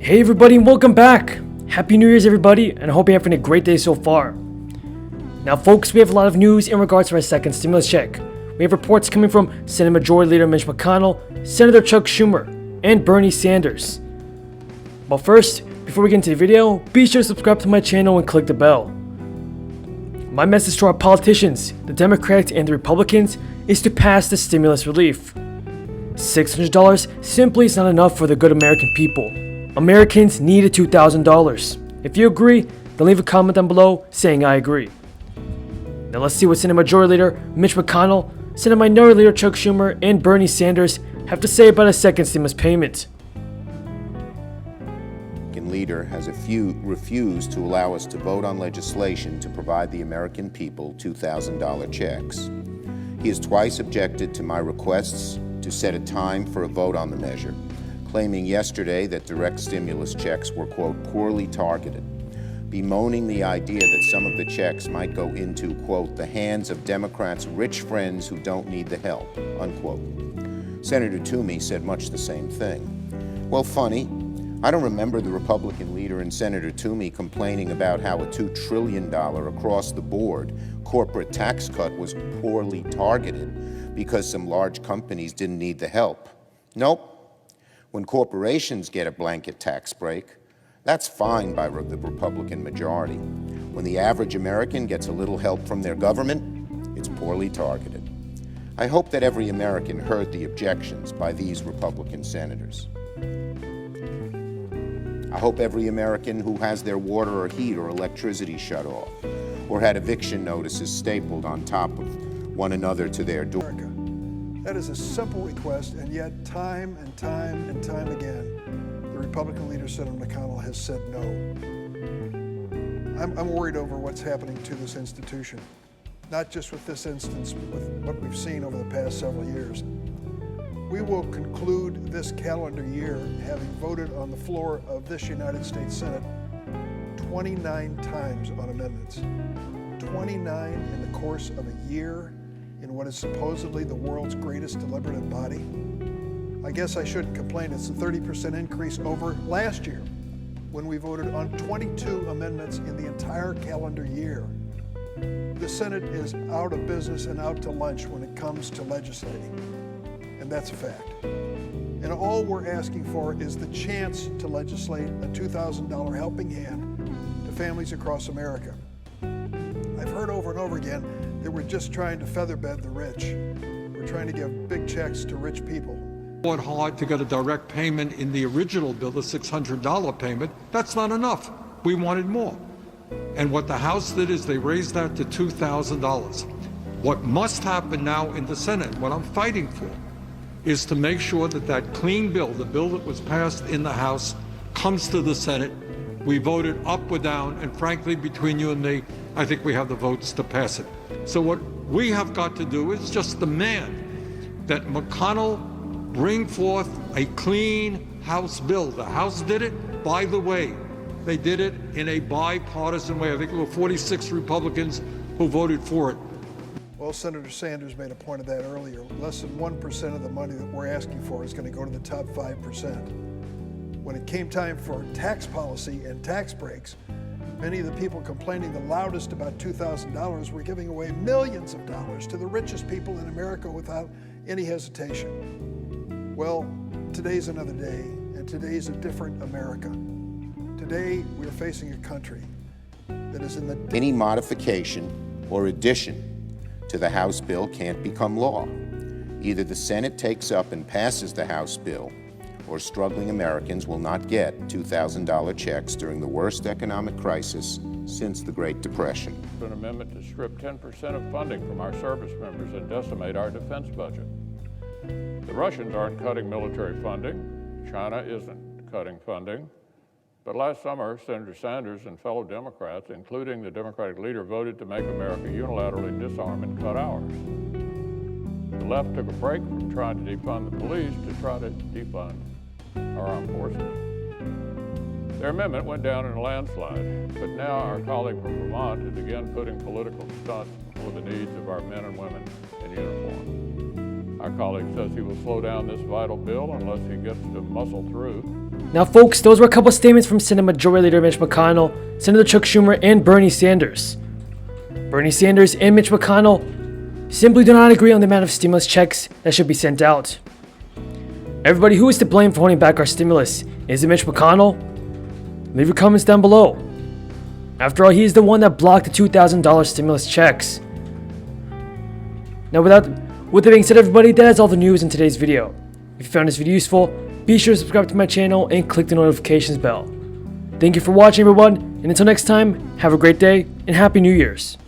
Hey everybody, and welcome back! Happy New Year's everybody, and I hope you're having a great day so far. Now folks, we have a lot of news in regards to our second stimulus check. We have reports coming from Senate Majority Leader Mitch McConnell, Senator Chuck Schumer, and Bernie Sanders. But first, before we get into the video, be sure to subscribe to my channel and click the bell. My message to our politicians, the Democrats and the Republicans, is to pass the stimulus relief. $600 simply is not enough for the good American people. Americans need $2,000. If you agree, then leave a comment down below saying I agree. Now let's see what Senate Majority Leader Mitch McConnell, Senate Minority Leader Chuck Schumer, and Bernie Sanders have to say about a second stimulus payment. Leader has refused to allow us to vote on legislation to provide the American people $2,000 checks. He has twice objected to my requests to set a time for a vote on the measure, claiming yesterday that direct stimulus checks were, quote, poorly targeted, bemoaning the idea that some of the checks might go into, quote, the hands of Democrats' rich friends who don't need the help, unquote. Senator Toomey said much the same thing. Well, funny, I don't remember the Republican leader and Senator Toomey complaining about how a $2 trillion across-the-board corporate tax cut was poorly targeted because some large companies didn't need the help. Nope. When corporations get a blanket tax break, that's fine by the Republican majority. When the average American gets a little help from their government, it's poorly targeted. I hope that every American heard the objections by these Republican senators. I hope every American who has their water or heat or electricity shut off, or had eviction notices stapled on top of one another to their door. That is a simple request, and yet time and time and time again, the Republican leader, Senator McConnell, has said no. I'm worried over what's happening to this institution, not just with this instance, but with what we've seen over the past several years. We will conclude this calendar year having voted on the floor of this United States Senate 29 times on amendments. 29 in the course of a year in what is supposedly the world's greatest deliberative body. I guess I shouldn't complain. It's a 30% increase over last year when we voted on 22 amendments in the entire calendar year. The Senate is out of business and out to lunch when it comes to legislating. And that's a fact. And all we're asking for is the chance to legislate a $2,000 helping hand to families across America. I've heard over and over again that we're just trying to featherbed the rich. We're trying to give big checks to rich people. Fought hard to get a direct payment in the original bill, the $600 payment. That's not enough. We wanted more. And what the House did is they raised that to $2,000. What must happen now in the Senate, what I'm fighting for, is to make sure that that clean bill, the bill that was passed in the House, comes to the Senate. We voted up or down, and frankly, between you and me, I think we have the votes to pass it. So what we have got to do is just demand that McConnell bring forth a clean House bill. The House did it, by the way. They did it in a bipartisan way. I think there were 46 Republicans who voted for it. Well, Senator Sanders made a point of that earlier. Less than 1% of the money that we're asking for is going to go to the top 5%. When it came time for tax policy and tax breaks, many of the people complaining the loudest about $2,000 were giving away millions of dollars to the richest people in America without any hesitation. Well, today's another day, and today's a different America. Today, we're facing a country that is in the... Any modification or addition to the House bill can't become law. Either the Senate takes up and passes the House bill, or struggling Americans will not get $2,000 checks during the worst economic crisis since the Great Depression. An amendment to strip 10% of funding from our service members and decimate our defense budget. The Russians aren't cutting military funding. China isn't cutting funding. But last summer, Senator Sanders and fellow Democrats, including the Democratic leader, voted to make America unilaterally disarm and cut ours. The left took a break from trying to defund the police to try to defund our armed forces. Their amendment went down in a landslide, but now our colleague from Vermont is again putting political stunts for the needs of our men and women in uniform. Our colleague says he will slow down this vital bill unless he gets to muscle through Now folks, those were a couple statements from Senate Majority Leader Mitch McConnell, Senator Chuck Schumer, and Bernie Sanders. Bernie Sanders and Mitch McConnell simply do not agree on the amount of stimulus checks that should be sent out. Everybody, who is to blame for holding back our stimulus? Is it Mitch McConnell? Leave your comments down below. After all, he is the one that blocked the $2,000 stimulus checks. Now with that being said, everybody, that is all the news in today's video. If you found this video useful, be sure to subscribe to my channel and click the notifications bell. Thank you for watching, everyone, and until next time, have a great day and Happy New Year's.